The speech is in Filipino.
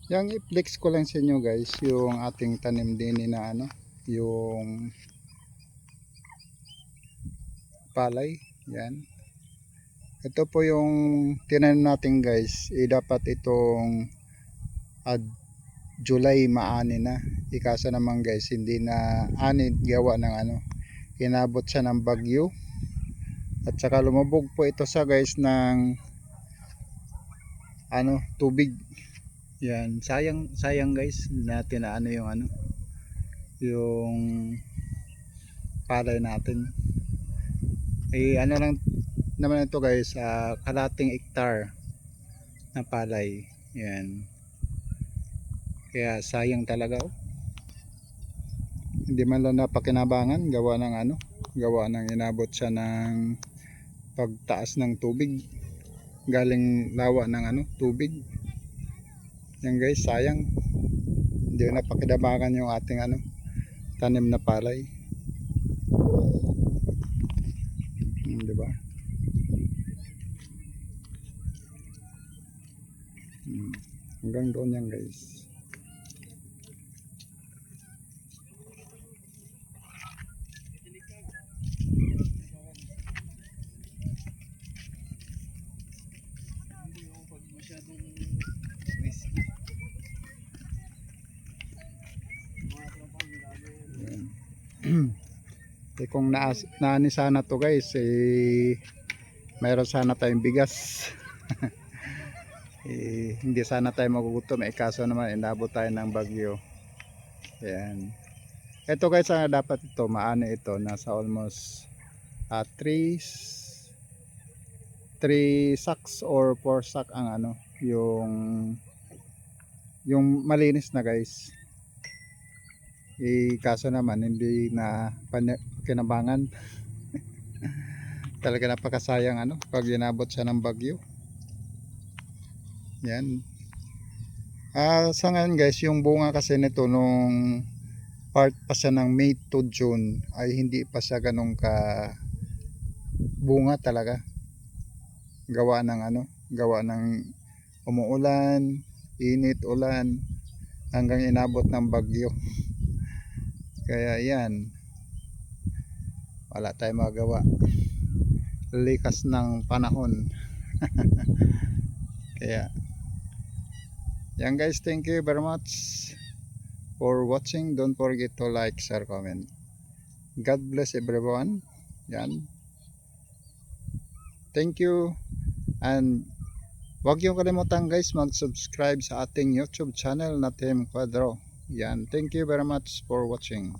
Yang i-flex ko lang sa inyo guys, yung ating tanim din na ano, yung palay. Yan. Ito po yung tinanim natin guys. Dapat itong ad July maani na. Ikasa naman guys, hindi na ani gawa ng ano. Inabot siya ng bagyo. At saka lumubog po ito sa guys ng ano, tubig. Yan, sayang guys, natin na ano yung palay natin. Ano lang naman ito guys, kalating hektar na palay. Yan. Kaya sayang talaga oh. Hindi man lang napakinabangan gawa ng ano, gawa ng inabot siya ng pagtaas ng tubig. Galing lawa ng ano, tubig. Yan guys, sayang. Hindi napakinabangan yung ating ano, tanim na palay. Di ba? Hanggang doon yan guys. Kung naani sana to guys, mayroon sana tayong bigas. Hindi sana tayo magugutom, kaso naman inabot tayo ng bagyo. Ayan. Ito guys, dapat ito maani ito, nasa almost 3 sacks or 4 sack ang ano, yung malinis na guys. Kaso naman hindi na kinabangan. Talaga napakasayang ano pag inabot siya ng bagyo. Yan. Sa ngayon guys, yung bunga kasi nito nung part pa siya ng May to June ay hindi pa siya ganun ka bunga talaga. Gawa ng umuulan, init, ulan hanggang inabot ng bagyo. Kaya yan, wala tayong magawa, likas ng panahon. Kaya yan guys, thank you very much for watching. Don't forget to like, share, comment. God bless everyone. Yan, thank you. And huwag niyo kalimutan guys mag-subscribe sa ating YouTube channel na Team Quadro. Yan, thank you very much for watching.